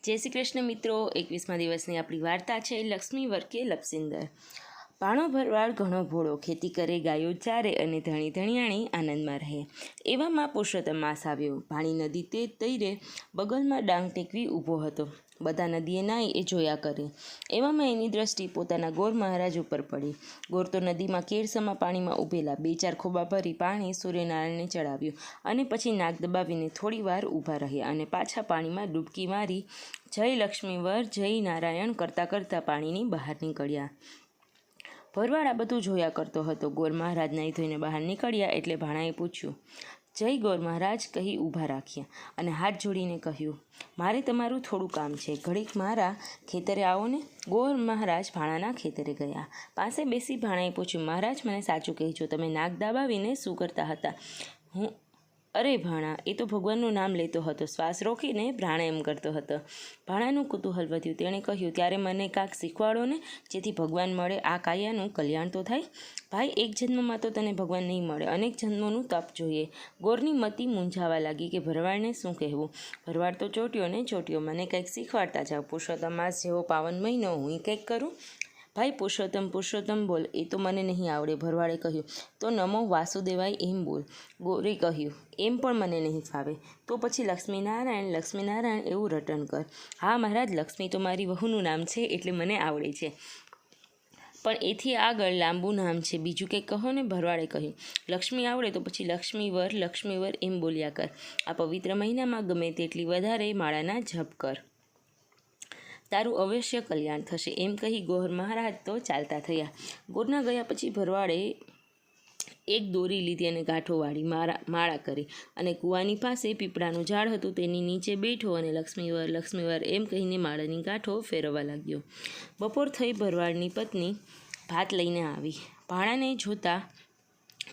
જય શ્રી કૃષ્ણ મિત્રો, 21મા દિવસની આપણી વાર્તા છે લક્ષ્મી વર્કે લપસિંદર। ભાણો ભરવાડ ઘણો ભોળો, ખેતી કરે, ગાયો ચારે અને ધણી ધણિયાણી આનંદમાં રહે। એવામાં પુરુષોત્તમ માસ આવ્યો। ભાણી નદી તે તૈરે બગલમાં ડાંગ ટેકવી ઊભો હતો। બધા નદીએ નાહી એ જોયા કરે। એવામાં એની દ્રષ્ટિ પોતાના ગોર મહારાજ ઉપર પડી। ગોર તો નદીમાં કેળસમા પાણીમાં ઊભેલા 2-4 ખોબા ભરી પાણી સૂર્યનારાયણને ચડાવ્યું અને પછી નાક દબાવીને થોડી વાર ઊભા રહ્યા અને પાછા પાણીમાં ડૂબકી મારી જય લક્ષ્મીવર જય નારાયણ કરતાં કરતાં પાણીની બહાર નીકળ્યા। ભરવાડ આ બધું જોયા કરતો હતો। ગોર મહારાજ નાહી ધોઈને બહાર નીકળ્યા એટલે ભાણાએ પૂછ્યું, જય ગોર મહારાજ કહી ઊભા રાખ્યા અને હાથ જોડીને કહ્યું, મારે તમારું થોડું કામ છે, ઘડીક મારા ખેતરે આવો ને। ગોર મહારાજ ભાણાના ખેતરે ગયા। પાસે બેસી ભાણાએ પૂછ્યું, મહારાજ મને સાચું કહેજો, તમે નાક દાબાવીને શું કરતા હતા? અરે ભાણા, એ તો ભગવાનનું નામ લેતો હતો, શ્વાસ રોકીને પ્રાણાયામ કરતો હતો। ભાણાનું કુતૂહલ વધ્યું। તેણે કહ્યું, ત્યારે મને કાંક શીખવાડો ને, જેથી ભગવાન મળે, આ કાયાનું કલ્યાણ તો થાય। ભાઈ, એક જન્મમાં તો તને ભગવાન નહીં મળે, અનેક જન્મોનું તપ જોઈએ। ગોરની મતિ મૂંઝાવા લાગી કે ભરવાડને શું કહેવું। ભરવાડ તો ચોટ્યો ને ચોટ્યો, મને કંઈક શીખવાડતા જાઓ। પુરુષોત્તમ માસ જેવો પાવન મહિનો, હું કંઈક કરું। ભાઈ, પુરુષોત્તમ બોલ, એ તો મને નહીં આવડે। ભરવાડે કહ્યું, તો નમો વાસુદેવાય એમ બોલ। ગોરે કહ્યું, એમ પણ મને નહીં ફાવે, તો પછી લક્ષ્મીનારાયણ એવું રટન કર। હા મહારાજ, લક્ષ્મી તો મારી વહુનું નામ છે એટલે મને આવડે છે, પણ એથી આગળ લાંબુ નામ છે, બીજું કંઈક કહો ને। ભરવાડે કહ્યું, લક્ષ્મી આવડે તો પછી લક્ષ્મીવર એમ બોલ્યા કર। આ પવિત્ર મહિનામાં ગમે તેટલી વધારે માળાના જપ કર, તારું અવશ્ય કલ્યાણ થશે। એમ કહી ગોર મહારાજ તો ચાલતા થયા। ગોરના ગયા પછી ભરવાડે એક દોરી લીધી અને ગાંઠો વાળી માળા કરી અને કૂવાની પાસે પીપળાનું ઝાડ હતું તેની નીચે બેઠો અને લક્ષ્મીવર એમ કહીને માળાની ગાંઠો ફેરવવા લાગ્યો। બપોર થઈ, ભરવાડની પત્ની ભાત લઈને આવી। ભાણાને જોતા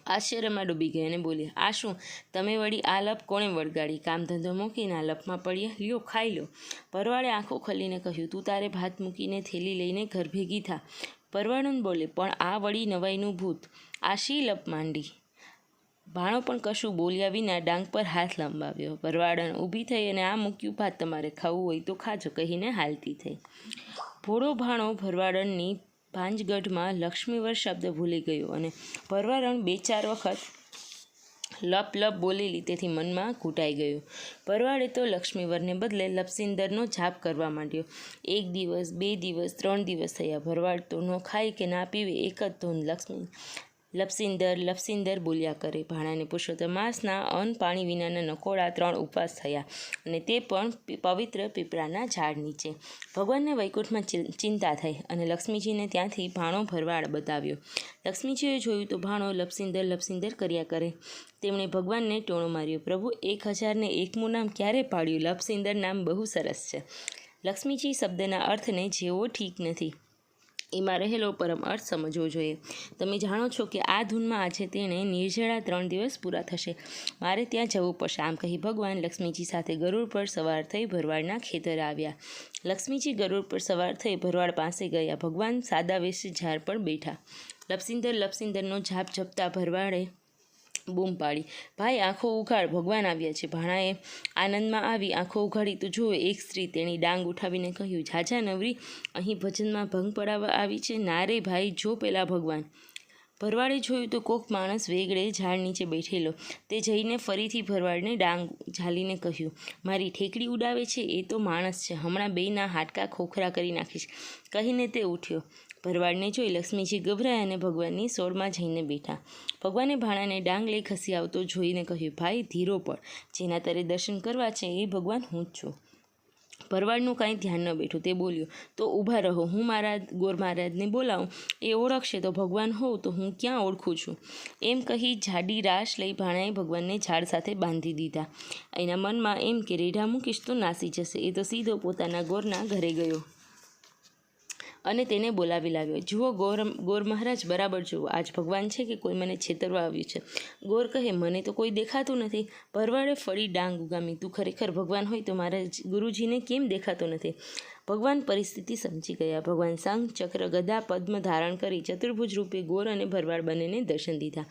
આશ્ચર્યમાં ડૂબી ગઈ અને બોલી, આ શું, તમે વળી આ લપ કોણે વળગાડી? કામ ધંધો મૂકીને આ લપમાં પડ્યા, લ્યો ખાઈ લો। ભરવાડે આંખો ખોલીને કહ્યું, તું તારે ભાત મૂકીને થેલી લઈને ઘર ભેગી થા। ભરવાડન બોલે, પણ આ વળી નવાઈનું ભૂત, આ શી લપ માંડી? ભાણો પણ કશું બોલ્યા વિના ડાંગ પર હાથ લંબાવ્યો। ભરવાડન ઊભી થઈ અને આ મૂક્યું ભાત, તમારે ખાવું હોય તો ખાજો કહીને હાલતી થઈ। ભોળો ભાણો ભરવાડનની ભાંજગઢમાં લક્ષ્મીવર શબ્દ ભૂલી ગયો અને ભરવાડન 2-4 વખત લપ બોલેલી તેથી મનમાં ઘૂંટાઈ ગયો। ભરવાડે તો લક્ષ્મીવરને બદલે લપસિંદરનો જાપ કરવા માંડ્યો। 1 દિવસ, 2 દિવસ, 3 દિવસ થયા। ભરવાડ તો ન ખાય કે ના પીવે, એક જ ધૂન લપસિંદર બોલ્યા કરે। ભાણાને પુરુષોત્તમ માસના અન્ન પાણી વિનાના નકોડા 3 ઉપવાસ થયા અને તે પણ પવિત્ર પીપળાના ઝાડ નીચે। ભગવાનને વૈકુંઠમાં ચિંતા થઈ અને લક્ષ્મીજીને ત્યાંથી ભાણો ભરવાડ બતાવ્યો। લક્ષ્મીજીએ જોયું તો ભાણો લપસિંદર કર્યા કરે। તેમણે ભગવાનને ટોણો માર્યો, પ્રભુ 1001મું નામ ક્યારે પાડ્યું? લપસિંદર નામ બહુ સરસ છે। લક્ષ્મીજી શબ્દના અર્થને જેવો ઠીક નથી, એમાં રહેલો પરમ અર્થ સમજવો જોઈએ। તમે જાણો છો કે આ ધૂનમાં આજે તેણે નિર્જળા 3 દિવસ પૂરા થશે, મારે ત્યાં જવું પડશે। આમ કહી ભગવાન લક્ષ્મીજી સાથે ગરુડ પર સવાર થઈ ભરવાડના ખેતરે આવ્યા। લક્ષ્મીજી ગરુડ પર સવાર થઈ ભરવાડ પાસે ગયા। ભગવાન સાદા વેશે ઝાડ પર બેઠા। લપસિંદરનો જાપ જપતા ભરવાડે બૂમ પાડી, ભાઈ આંખો ઉઘાડ, ભગવાન આવ્યા છે। ભાણાએ આનંદમાં આવી આંખો ઉઘાડી તો જુઓ, એક સ્ત્રી। તેની ડાંગ ઉઠાવીને કહ્યું, ઝાઝા નવરી, અહીં ભજનમાં ભંગ પડાવવા આવી છે? ના રે ભાઈ, જો પેલા ભગવાન। ભરવાડે જોયું તો કોક માણસ વેગળે ઝાડ નીચે બેઠેલો। તે જઈને ફરીથી ભરવાડને ડાંગ ઝાલીને કહ્યું, મારી ઠેકડી ઉડાવે છે, એ તો માણસ છે, હમણાં બેયના હાડકાં ખોખરા કરી નાખીશ કહીને તે ઉઠ્યો। ભરવાડને જોઈ લક્ષ્મીજી ગભરાયા અને ભગવાનની સોળમાં જઈને બેઠા। ભગવાને ભાણાને ડાંગ લઈ ખસી આવતો જોઈને કહ્યું, ભાઈ ધીરો પડ, જેના તારે દર્શન કરવા છે એ ભગવાન હું જ છું। ભરવાડનું કાંઈ ધ્યાન ન બેઠું, તે બોલ્યો, તો ઊભા રહો, હું મારા ગોર મહારાજને બોલાવું, એ ઓળખશે તો ભગવાન હોઉં તો હું ક્યાં ઓળખું છું? એમ કહી જાડી રાશ લઈ ભાણાએ ભગવાનને ઝાડ સાથે બાંધી દીધા। એના મનમાં એમ કે રેઢા મૂકીશ તો નાસી જશે। એ તો સીધો પોતાના ગોરના ઘરે ગયો અને તેને બોલાવી લાવ્યો। જુઓ ગોર મહારાજ, બરાબર જુઓ, આજ ભગવાન છે કે કોઈ મને છેતરવા આવ્યું છે? ગોર કહે, મને તો કોઈ દેખાતું નથી। ભરવાડે ફરી ડાંગ ઉગામી, તું ખરેખર ભગવાન હોય તો મારા ગુરુજીને કેમ દેખાતો નથી? ભગવાન પરિસ્થિતિ સમજી ગયા। ભગવાન શંખ, ચક્ર, ગદા, પદ્મ ધારણ કરી ચતુર્ભુજ રૂપે ગોર અને ભરવાડ બંનેને દર્શન દીધા।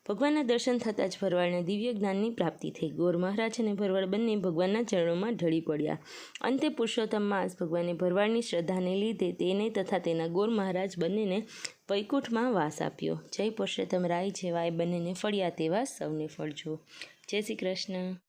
ભગવાનના દર્શન થતાં જ ભરવાડને દિવ્ય જ્ઞાનની પ્રાપ્તિ થઈ. ગોર મહારાજ અને ભરવાડ બંને ભગવાનના ચરણોમાં ઢળી પડ્યા. અંતે પુરુષોત્તમ માસ ભગવાને ભરવાડની શ્રદ્ધાને લીધે તેને તથા તેના ગોર મહારાજ બંનેને વૈકુંઠમાં વાસ આપ્યો. જય પુરુષોત્તમ રાય જેવા એ બંનેને ફળ્યા તેવા સૌને ફળજો. જય શ્રી કૃષ્ણ.